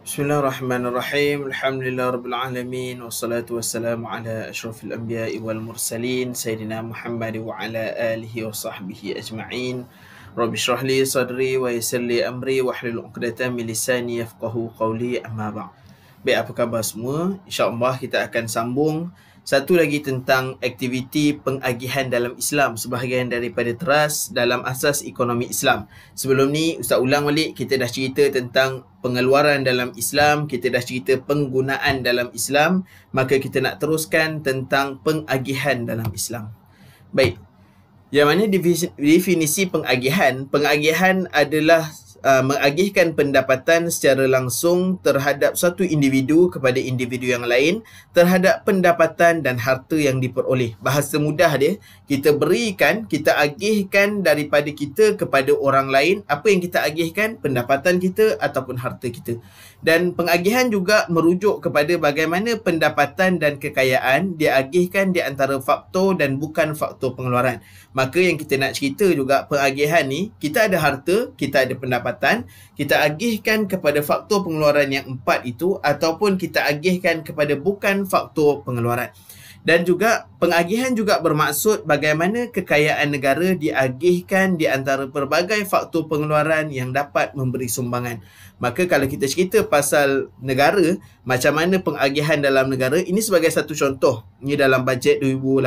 Bismillahirrahmanirrahim. Alhamdulillah rabbil alamin wassalatu wassalamu ala asyrafil anbiya'i wal mursalin sayyidina Muhammad wa ala alihi wa sahbihi ajma'in. Rabbi shrah li sadri wa yassir li amri wa hlul 'uqdatam min lisani yafqahu qawli, amma ba'd. Baik, apa khabar semua? Insya-Allah kita akan sambung satu lagi tentang aktiviti pengagihan dalam Islam, sebahagian daripada teras dalam asas ekonomi Islam. Sebelum ni Ustaz ulang balik, kita dah cerita tentang pengeluaran dalam Islam, kita dah cerita penggunaan dalam Islam, maka kita nak teruskan tentang pengagihan dalam Islam. Baik, yang mana definisi pengagihan? Pengagihan adalah mengagihkan pendapatan secara langsung terhadap satu individu kepada individu yang lain terhadap pendapatan dan harta yang diperoleh. Bahasa mudah dia, kita berikan, kita agihkan daripada kita kepada orang lain. Apa yang kita agihkan? Pendapatan kita ataupun harta kita. Dan pengagihan juga merujuk kepada bagaimana pendapatan dan kekayaan diagihkan di antara faktor dan bukan faktor pengeluaran. Maka yang kita nak cerita juga, pengagihan ni, kita ada harta, kita ada pendapatan, kita agihkan kepada faktor pengeluaran yang 4 itu, ataupun kita agihkan kepada bukan faktor pengeluaran. Dan juga pengagihan juga bermaksud bagaimana kekayaan negara diagihkan di antara pelbagai faktor pengeluaran yang dapat memberi sumbangan. Maka kalau kita cerita pasal negara, macam mana pengagihan dalam negara, ini sebagai satu contoh. Ini dalam bajet 2018,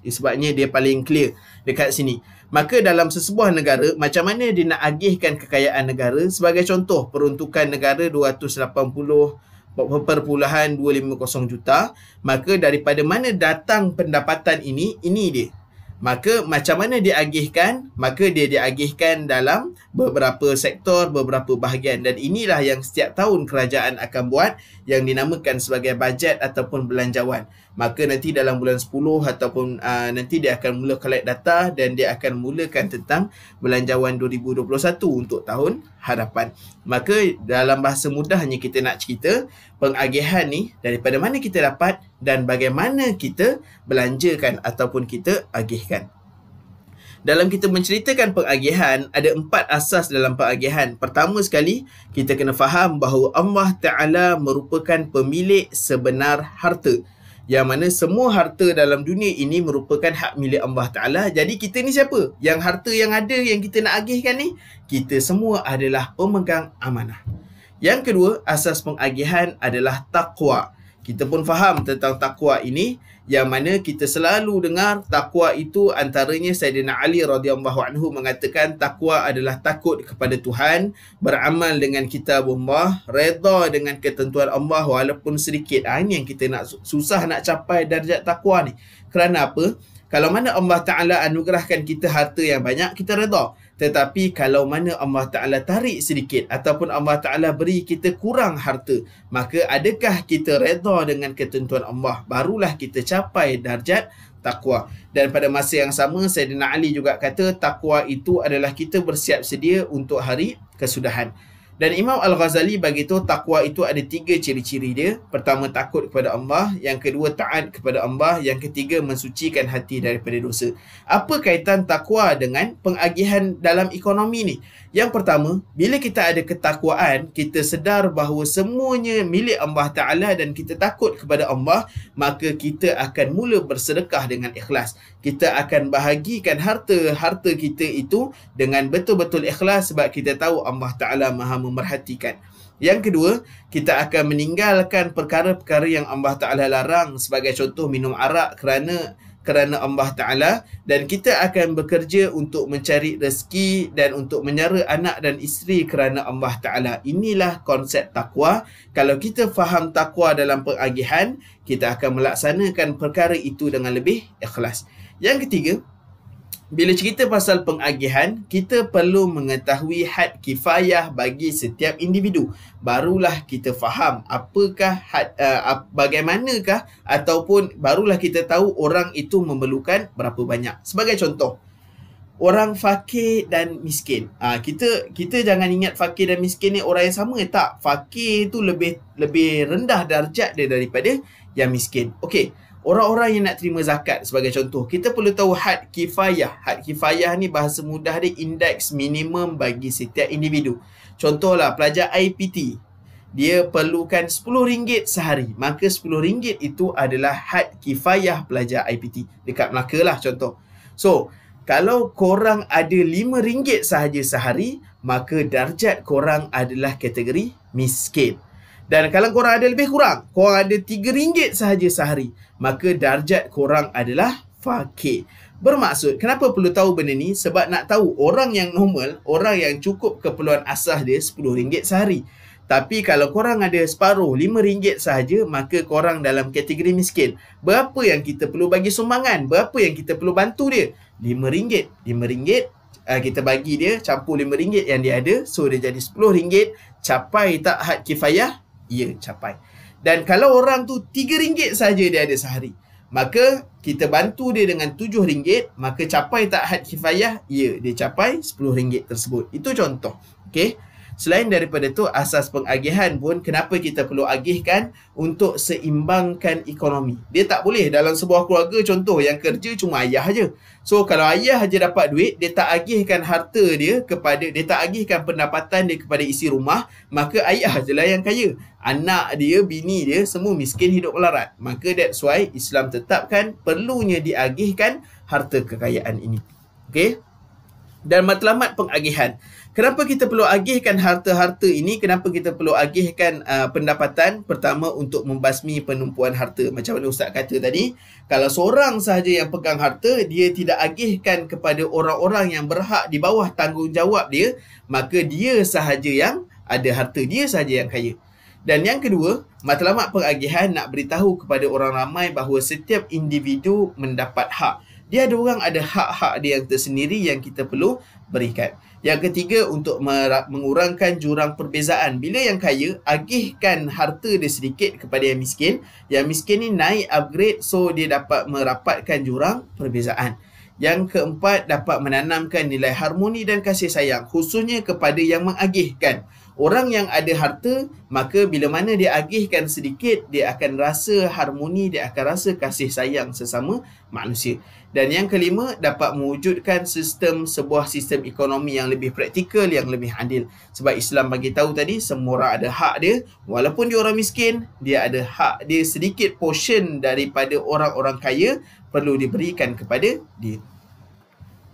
sebabnya dia paling clear dekat sini. Maka dalam sesebuah negara, macam mana dia nak agihkan kekayaan negara? Sebagai contoh, peruntukan negara 280.250 juta. Maka daripada mana datang pendapatan ini dia. Maka macam mana diagihkan? Maka dia diagihkan dalam beberapa sektor, beberapa bahagian. Dan inilah yang setiap tahun kerajaan akan buat, yang dinamakan sebagai bajet ataupun belanjawan. Maka nanti dalam bulan 10 ataupun nanti dia akan mula collect data dan dia akan mulakan tentang belanjawan 2021 untuk tahun hadapan. Maka dalam bahasa mudahnya kita nak cerita, pengagihan ni daripada mana kita dapat dan bagaimana kita belanjakan ataupun kita agihkan. Dalam kita menceritakan pengagihan, ada 4 asas dalam pengagihan. Pertama sekali, kita kena faham bahawa Allah Ta'ala merupakan pemilik sebenar harta. Yang mana semua harta dalam dunia ini merupakan hak milik Allah Ta'ala. Jadi kita ni siapa? Yang harta yang ada yang kita nak agihkan ni, kita semua adalah pemegang amanah. Yang kedua, asas pengagihan adalah taqwa. Kita pun faham tentang taqwa ini, yang mana kita selalu dengar taqwa itu, antaranya Sayyidina Ali radhiyallahu anhu mengatakan taqwa adalah takut kepada Tuhan, beramal dengan kitabullah, redha dengan ketentuan Allah walaupun sedikit. Ini yang kita nak, susah nak capai darjat taqwa ni. Kerana apa? Kalau mana Allah Ta'ala anugerahkan kita harta yang banyak, kita redha. Tetapi kalau mana Allah Ta'ala tarik sedikit ataupun Allah Ta'ala beri kita kurang harta, maka adakah kita redha dengan ketentuan Allah? Barulah kita capai darjat taqwa. Dan pada masa yang sama, Sayyidina Ali juga kata taqwa itu adalah kita bersiap sedia untuk hari kesudahan. Dan Imam Al-Ghazali bagi tahu takwa itu ada 3 ciri-ciri dia. Pertama, takut kepada Allah. Yang kedua, taat kepada Allah. Yang ketiga, mensucikan hati daripada dosa. Apa kaitan takwa dengan pengagihan dalam ekonomi ni? Yang pertama, bila kita ada ketakwaan, kita sedar bahawa semuanya milik Allah Ta'ala dan kita takut kepada Allah, maka kita akan mula bersedekah dengan ikhlas. Kita akan bahagikan harta kita itu dengan betul-betul ikhlas sebab kita tahu Allah Ta'ala Maha memerhatikan. Yang kedua, kita akan meninggalkan perkara-perkara yang Allah Ta'ala larang, sebagai contoh minum arak kerana Allah Ta'ala, dan kita akan bekerja untuk mencari rezeki dan untuk menyara anak dan isteri kerana Allah Ta'ala. Inilah konsep takwa. Kalau kita faham takwa dalam pengagihan, kita akan melaksanakan perkara itu dengan lebih ikhlas. Yang ketiga, bila cerita pasal pengagihan, kita perlu mengetahui had kifayah bagi setiap individu. Barulah kita faham apakah bagaimanakah, ataupun barulah kita tahu orang itu memerlukan berapa banyak. Sebagai contoh, orang fakir dan miskin. Kita jangan ingat fakir dan miskin ni orang yang sama. Tak, fakir itu lebih rendah darjat dia daripada yang miskin. Okey. Orang-orang yang nak terima zakat sebagai contoh, kita perlu tahu had kifayah. Had kifayah ni bahasa mudah dia indeks minimum bagi setiap individu. Contohlah pelajar IPT. dia perlukan RM10 sehari. Maka RM10 itu adalah had kifayah pelajar IPT. Dekat Melaka lah contoh. So, kalau korang ada RM5 sahaja sehari, maka darjat korang adalah kategori miskin. Dan kalau korang ada lebih kurang, korang ada RM3 sahaja sehari, maka darjat korang adalah fakir. Bermaksud, kenapa perlu tahu benda ni? Sebab nak tahu orang yang normal, orang yang cukup keperluan asas dia RM10 sehari. Tapi kalau korang ada separuh, RM5 sahaja, maka korang dalam kategori miskin. Berapa yang kita perlu bagi sumbangan? Berapa yang kita perlu bantu dia? RM5. RM5 kita bagi dia, campur RM5 yang dia ada. So, dia jadi RM10. Capai tak had kifayah? Ya, capai. Dan kalau orang tu RM3 sahaja dia ada sehari, maka kita bantu dia dengan RM7, maka capai tak had kifayah? Ya, dia capai RM10 tersebut. Itu contoh. Okey. Selain daripada tu, asas pengagihan pun kenapa kita perlu agihkan? Untuk seimbangkan ekonomi. Dia tak boleh dalam sebuah keluarga, contoh yang kerja cuma ayah je. So kalau ayah je dapat duit, dia tak agihkan harta dia kepada, dia tak agihkan pendapatan dia kepada isi rumah, maka ayah je lah yang kaya. Anak dia, bini dia semua miskin hidup melarat. Maka that's why Islam tetapkan perlunya diagihkan harta kekayaan ini. Okey? Dan matlamat pengagihan. Kenapa kita perlu agihkan harta-harta ini? Kenapa kita perlu agihkan pendapatan? Pertama, untuk membasmi penumpuan harta. Macam mana Ustaz kata tadi, kalau seorang sahaja yang pegang harta, dia tidak agihkan kepada orang-orang yang berhak di bawah tanggungjawab dia, maka dia sahaja yang ada harta, dia sahaja yang kaya. Dan yang kedua, matlamat pengagihan nak beritahu kepada orang ramai bahawa setiap individu mendapat hak. Dia ada orang ada hak-hak dia yang tersendiri yang kita perlu berikan. Yang ketiga, untuk mengurangkan jurang perbezaan. Bila yang kaya, agihkan harta dia sedikit kepada yang miskin. Yang miskin ni naik upgrade, so dia dapat merapatkan jurang perbezaan. Yang keempat, dapat menanamkan nilai harmoni dan kasih sayang, khususnya kepada yang mengagihkan. Orang yang ada harta, maka bila mana dia agihkan sedikit, dia akan rasa harmoni, dia akan rasa kasih sayang sesama manusia. Dan yang kelima, dapat mewujudkan sebuah sistem ekonomi yang lebih praktikal, yang lebih adil. Sebab Islam bagi tahu tadi, semua orang ada hak dia. Walaupun dia orang miskin, dia ada hak dia, sedikit portion daripada orang-orang kaya perlu diberikan kepada dia.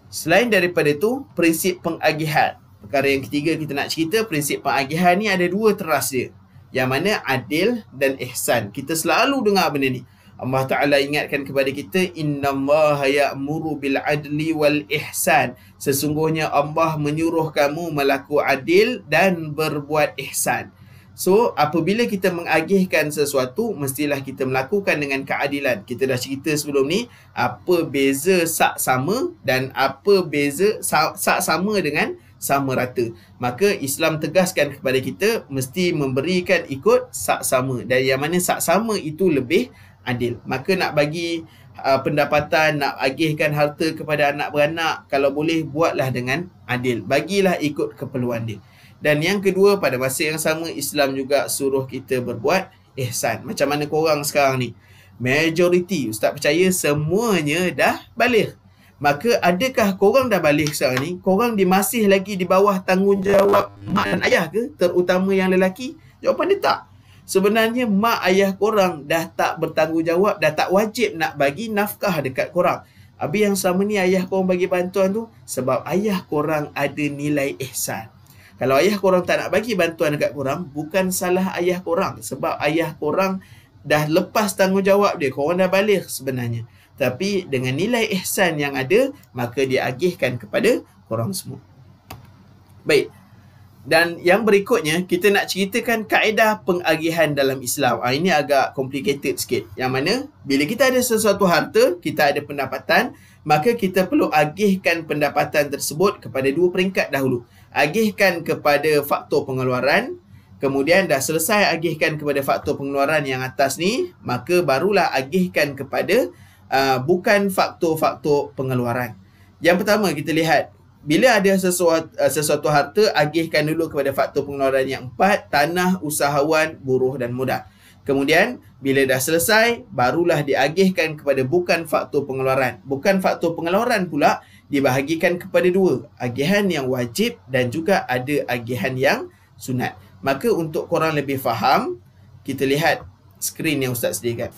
Selain daripada itu, prinsip pengagihan. Perkara yang ketiga kita nak cerita, prinsip pengagihan ni ada dua teras dia. Yang mana adil dan ihsan. Kita selalu dengar benda ni. Allah Ta'ala ingatkan kepada kita, innallaha ya'muru bil adli wal ihsan. Sesungguhnya Allah menyuruh kamu melakukan adil dan berbuat ihsan. So, apabila kita mengagihkan sesuatu, mestilah kita melakukan dengan keadilan. Kita dah cerita sebelum ni, apa beza sak sama dan apa beza sak sama dengan sama rata. Maka Islam tegaskan kepada kita, mesti memberikan ikut sak sama. Dan yang mana sak sama itu lebih adil. Maka nak bagi pendapatan, nak agihkan harta kepada anak beranak, kalau boleh buatlah dengan adil. Bagilah ikut keperluan dia. Dan yang kedua, pada masa yang sama Islam juga suruh kita berbuat ihsan. Macam mana korang sekarang ni? Majoriti, Ustaz percaya semuanya dah baligh. Maka adakah korang dah baligh sekarang ni, korang masih lagi di bawah tanggungjawab mak dan ayah ke? Terutama yang lelaki? Jawapan dia tak. Sebenarnya mak ayah korang dah tak bertanggungjawab, dah tak wajib nak bagi nafkah dekat korang. Habis yang selama ni ayah korang bagi bantuan tu, sebab ayah korang ada nilai ihsan. Kalau ayah korang tak nak bagi bantuan dekat korang, bukan salah ayah korang. Sebab ayah korang dah lepas tanggungjawab dia, korang dah baligh sebenarnya. Tapi dengan nilai ihsan yang ada, maka dia agihkan kepada korang semua. Baik. Dan yang berikutnya, kita nak ceritakan kaedah pengagihan dalam Islam. Ini agak complicated sikit. Yang mana, bila kita ada sesuatu harta, kita ada pendapatan, maka kita perlu agihkan pendapatan tersebut kepada dua peringkat dahulu. Agihkan kepada faktor pengeluaran, kemudian dah selesai agihkan kepada faktor pengeluaran yang atas ni, maka barulah agihkan kepada bukan faktor-faktor pengeluaran. Yang pertama kita lihat, bila ada sesuatu harta, agihkan dulu kepada faktor pengeluaran yang 4, tanah, usahawan, buruh dan mudah. Kemudian, bila dah selesai, barulah diagihkan kepada bukan faktor pengeluaran. Bukan faktor pengeluaran pula dibahagikan kepada dua, agihan yang wajib dan juga ada agihan yang sunat. Maka untuk korang lebih faham, kita lihat skrin yang Ustaz sediakan.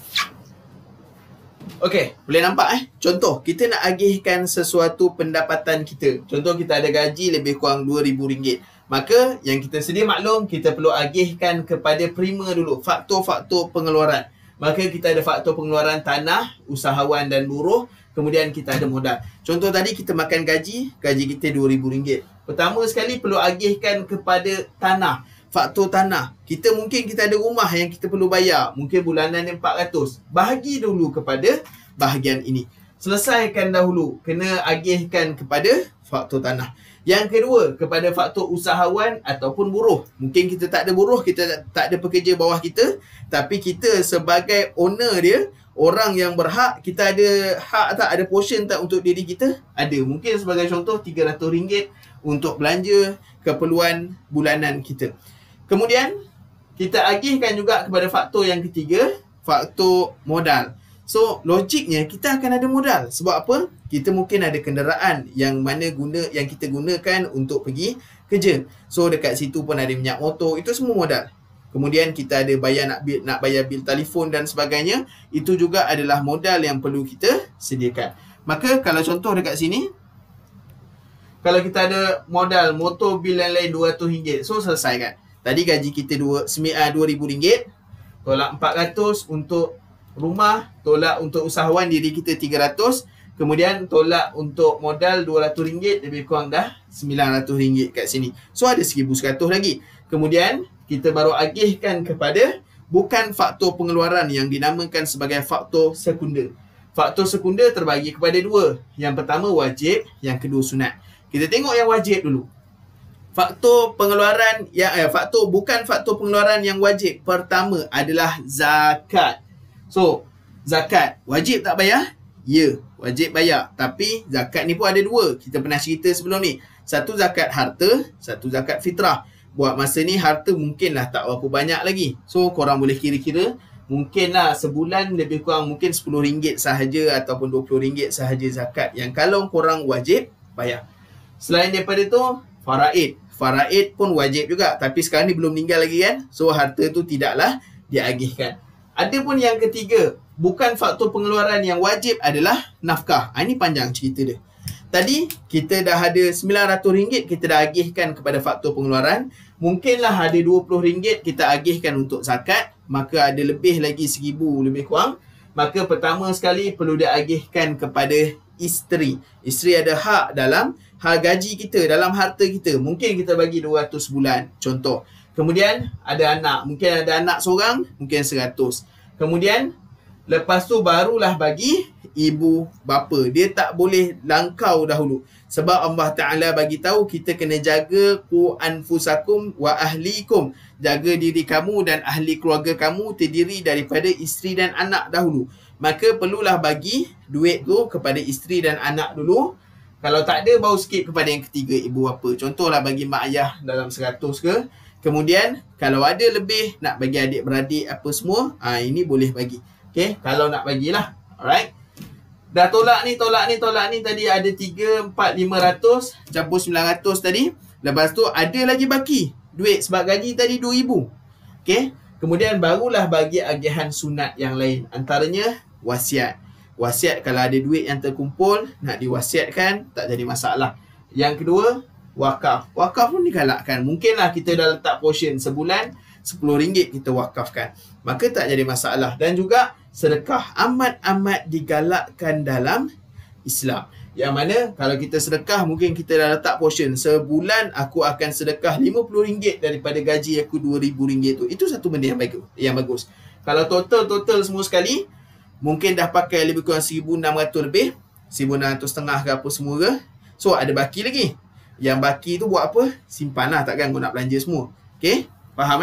Okey, boleh nampak Contoh, kita nak agihkan sesuatu pendapatan kita. Contoh, kita ada gaji lebih kurang RM2,000. Maka yang kita sedia maklum, kita perlu agihkan kepada prima dulu, faktor-faktor pengeluaran. Maka kita ada faktor pengeluaran tanah, usahawan dan buruh. Kemudian kita ada modal. Contoh tadi kita makan gaji kita RM2,000. Pertama sekali perlu agihkan kepada tanah. Faktor tanah. Mungkin kita ada rumah yang kita perlu bayar. Mungkin bulanan yang 400. Bahagi dulu kepada bahagian ini. Selesaikan dahulu. Kena agihkan kepada faktor tanah. Yang kedua, kepada faktor usahawan ataupun buruh. Mungkin kita tak ada buruh, kita tak ada pekerja bawah kita. Tapi kita sebagai owner dia, orang yang berhak, kita ada hak tak, ada portion tak untuk diri kita? Ada. Mungkin sebagai contoh RM300 untuk belanja keperluan bulanan kita. Kemudian, kita agihkan juga kepada faktor yang ketiga, faktor modal. So, logiknya kita akan ada modal. Sebab apa? Kita mungkin ada kenderaan yang kita gunakan untuk pergi kerja. So, dekat situ pun ada minyak motor. Itu semua modal. Kemudian kita ada nak bayar bil telefon dan sebagainya. Itu juga adalah modal yang perlu kita sediakan. Maka kalau contoh dekat sini, kalau kita ada modal motor bil yang lain RM200, so selesai kan? Tadi gaji kita RM2,000, tolak 400 untuk rumah, tolak untuk usahawan diri kita 300, kemudian tolak untuk modal RM200, lebih kurang dah RM900 kat sini. So ada RM1,100 lagi. Kemudian kita baru agihkan kepada bukan faktor pengeluaran yang dinamakan sebagai faktor sekunder. Faktor sekunder terbagi kepada dua. Yang pertama wajib, yang kedua sunat. Kita tengok yang wajib dulu. Faktor pengeluaran bukan faktor pengeluaran yang wajib. Pertama adalah zakat. So, zakat wajib tak bayar? Ya, wajib bayar. Tapi zakat ni pun ada dua. Kita pernah cerita sebelum ni. Satu zakat harta, satu zakat fitrah. Buat masa ni harta mungkinlah tak berapa banyak lagi. So, korang boleh kira-kira. Mungkinlah sebulan lebih kurang mungkin RM10 sahaja ataupun RM20 sahaja zakat yang kalau korang wajib bayar. Selain daripada tu, faraid. Faraid pun wajib juga. Tapi sekarang ni belum meninggal lagi kan. So, harta tu tidaklah diagihkan. Ada pun yang ketiga. Bukan faktor pengeluaran yang wajib adalah nafkah. Ini panjang cerita dia. Tadi, kita dah ada RM900 kita dah agihkan kepada faktor pengeluaran. Mungkinlah ada RM20 kita agihkan untuk zakat. Maka ada lebih lagi RM1,000 lebih kurang. Maka pertama sekali perlu diagihkan kepada isteri. Isteri ada hak dalam gaji kita, dalam harta kita. Mungkin kita bagi 200 bulan, contoh. Kemudian ada anak. Mungkin ada anak seorang, mungkin 100. Kemudian, lepas tu barulah bagi ibu bapa. Dia tak boleh langkau dahulu. Sebab Allah Ta'ala bagi tahu kita kena jaga ku anfusakum wa ahlikum. Jaga diri kamu dan ahli keluarga kamu terdiri daripada isteri dan anak dahulu. Maka perlulah bagi duit tu kepada isteri dan anak dulu. Kalau tak ada, baru sikit kepada yang ketiga, ibu bapa. Contohlah bagi mak ayah dalam 100 ke. Kemudian, kalau ada lebih, nak bagi adik-beradik apa semua, ini boleh bagi. Okay, kalau nak bagilah. Alright. Dah tolak ni tadi ada 3, 4, 500. Campur 900 tadi. Lepas tu, ada lagi baki duit sebab gaji tadi RM2,000. Okay. Kemudian, barulah bagi agihan sunat yang lain. Antaranya, wasiat. Wasiat kalau ada duit yang terkumpul, nak diwasiatkan, tak jadi masalah. Yang kedua, wakaf. Wakaf pun digalakkan. Mungkinlah kita dah letak portion sebulan, RM10 kita wakafkan. Maka tak jadi masalah. Dan juga sedekah amat-amat digalakkan dalam Islam. Yang mana kalau kita sedekah, mungkin kita dah letak portion. Sebulan aku akan sedekah RM50 daripada gaji aku RM2,000 tu. Itu satu benda yang bagus. Kalau total semua sekali, mungkin dah pakai lebih kurang RM1,600 lebih. RM1,600 ke apa semua ke. So, ada baki lagi. Yang baki tu buat apa? Simpanlah, takkan kau nak belanja semua. Okay? Faham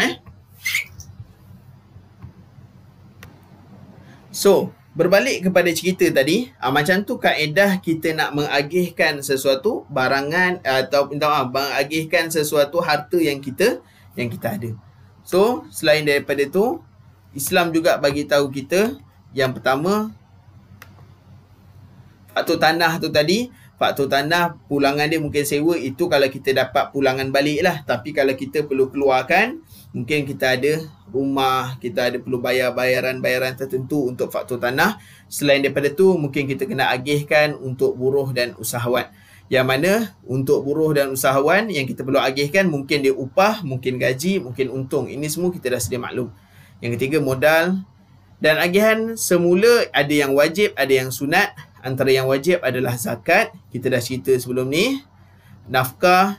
So, berbalik kepada cerita tadi, macam tu kaedah kita nak mengagihkan sesuatu barangan atau mengagihkan sesuatu harta yang kita ada. So, selain daripada tu, Islam juga bagi tahu kita yang pertama, faktor tanah tu tadi. Faktor tanah, pulangan dia mungkin sewa. Itu kalau kita dapat pulangan balik lah. Tapi kalau kita perlu keluarkan, Mungkin kita ada rumah, kita ada perlu bayar bayaran tertentu untuk faktur tanah. Selain daripada tu, mungkin kita kena agihkan untuk buruh dan usahawan. Yang mana untuk buruh dan usahawan yang kita perlu agihkan, mungkin dia upah, mungkin gaji, mungkin untung. Ini semua kita dah sedia maklum. Yang ketiga, modal. Dan agihan semula ada yang wajib, ada yang sunat. Antara yang wajib adalah zakat. Kita dah cerita sebelum ni. Nafkah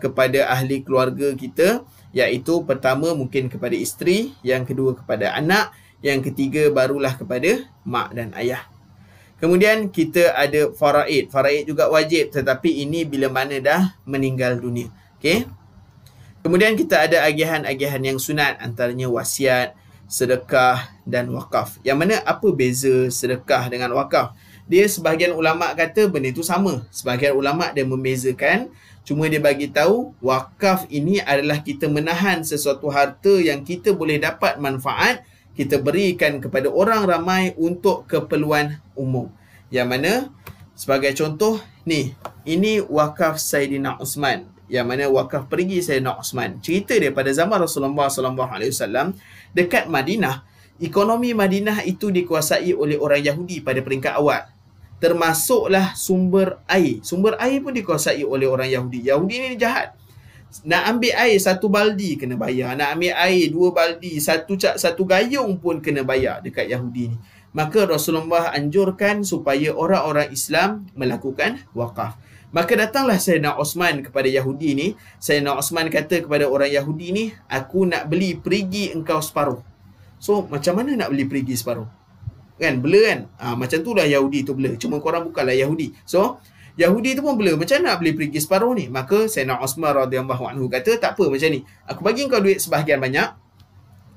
kepada ahli keluarga kita, iaitu pertama mungkin kepada isteri, yang kedua kepada anak, yang ketiga barulah kepada mak dan ayah. Kemudian kita ada faraid. Faraid juga wajib, tetapi ini bila mana dah meninggal dunia. Okey. Kemudian kita ada agihan-agihan yang sunat, antaranya wasiat, sedekah dan wakaf. Yang mana apa beza sedekah dengan wakaf? Dia sebahagian ulama kata benda itu sama. Sebahagian ulama dia membezakan. Cuma dia bagi tahu wakaf ini adalah kita menahan sesuatu harta yang kita boleh dapat manfaat, kita berikan kepada orang ramai untuk keperluan umum. Yang mana sebagai contoh ni, ini wakaf Saidina Osman. Yang mana wakaf perigi Saidina Osman. Cerita dia pada zaman Rasulullah SAW dekat Madinah, ekonomi Madinah itu dikuasai oleh orang Yahudi pada peringkat awal. Termasuklah sumber air. Sumber air pun dikuasai oleh orang Yahudi. Yahudi ni jahat. Nak ambil air 1 baldi kena bayar. Nak ambil air 2 baldi, satu gayung pun kena bayar dekat Yahudi ni. Maka Rasulullah anjurkan supaya orang-orang Islam melakukan wakaf. Maka datanglah Sayyidina Osman kepada Yahudi ni. Sayyidina Osman kata kepada orang Yahudi ni, aku nak beli perigi engkau separuh. So, macam mana nak beli perigi separuh? Kan, bela kan? Macam tu lah Yahudi tu bela. Cuma korang bukanlah Yahudi. So, Yahudi tu pun bela. Macam mana nak beli perigi separuh ni? Maka Sayyidina Osman radhiyallahu anhu kata, tak apa macam ni. Aku bagi kau duit sebahagian banyak.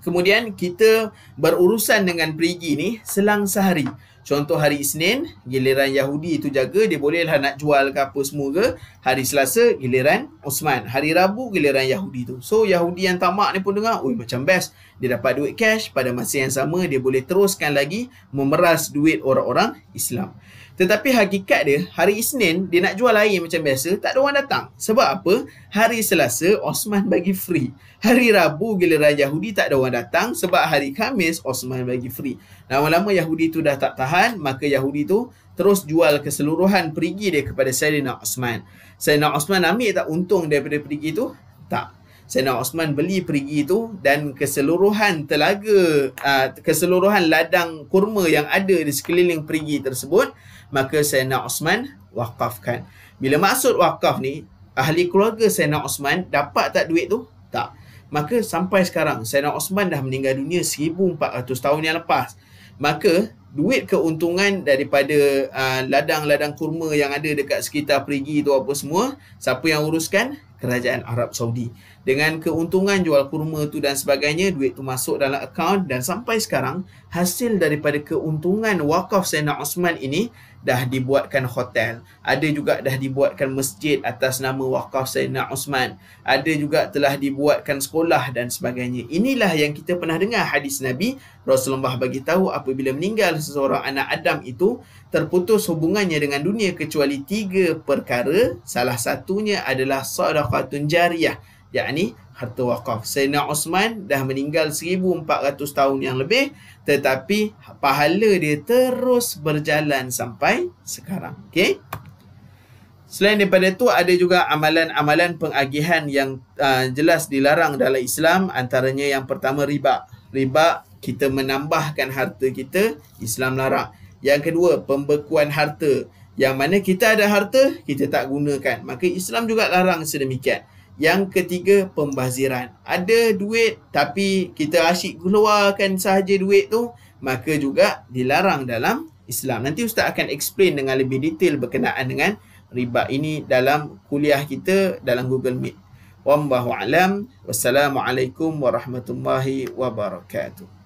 Kemudian kita berurusan dengan perigi ni selang sehari. Contoh hari Isnin, giliran Yahudi itu jaga, dia bolehlah nak jual ke apa semua ke. Hari Selasa, giliran Osman. Hari Rabu, giliran Yahudi tu. So, Yahudi yang tamak ni pun dengar, oi macam best. Dia dapat duit cash, pada masa yang sama, dia boleh teruskan lagi memeras duit orang-orang Islam. Tetapi hakikat dia, hari Isnin, dia nak jual air macam biasa, tak ada orang datang. Sebab apa? Hari Selasa, Osman bagi free. Hari Rabu, giliran Yahudi, tak ada orang datang. Sebab hari Khamis, Osman bagi free. Lama-lama Yahudi tu dah tak tahan, maka Yahudi tu terus jual keseluruhan perigi dia kepada Sayyidina Osman. Sayyidina Osman ambil tak untung daripada perigi tu? Tak. Sayyidina Osman beli perigi itu dan keseluruhan telaga, keseluruhan ladang kurma yang ada di sekeliling perigi tersebut, maka Sayyidina Osman wakafkan. Bila maksud wakaf ni, ahli keluarga Sayyidina Osman dapat tak duit tu? Tak. Maka sampai sekarang, Sayyidina Osman dah meninggal dunia 1400 tahun yang lepas. Maka duit keuntungan daripada ladang-ladang kurma yang ada dekat sekitar perigi tu apa semua, siapa yang uruskan? Kerajaan Arab Saudi. Dengan keuntungan jual kurma tu dan sebagainya, duit tu masuk dalam akaun dan sampai sekarang hasil daripada keuntungan wakaf Sayyidina Osman ini dah dibuatkan hotel. Ada juga dah dibuatkan masjid atas nama wakaf Sayyidina Osman. Ada juga telah dibuatkan sekolah dan sebagainya. Inilah yang kita pernah dengar hadis Nabi. Rasulullah bagi tahu apabila meninggal seseorang anak Adam itu, terputus hubungannya dengan dunia kecuali 3 perkara. Salah satunya adalah sadaqatun jariyah, yakni harta wakaf. Sayyidina Osman dah meninggal 1400 tahun yang lebih, tetapi pahala dia terus berjalan sampai sekarang. Okey. Selain daripada itu, ada juga amalan-amalan pengagihan yang jelas dilarang dalam Islam. Antaranya yang pertama riba. Riba, kita menambahkan harta kita, Islam larang. Yang kedua, pembekuan harta. Yang mana kita ada harta, kita tak gunakan. Maka Islam juga larang sedemikian. Yang ketiga, pembaziran. Ada duit tapi kita asyik keluarkan sahaja duit tu, maka juga dilarang dalam Islam. Nanti Ustaz akan explain dengan lebih detail berkenaan dengan riba ini dalam kuliah kita dalam Google Meet. Wallahu a'lam. Wassalamualaikum warahmatullahi wabarakatuh.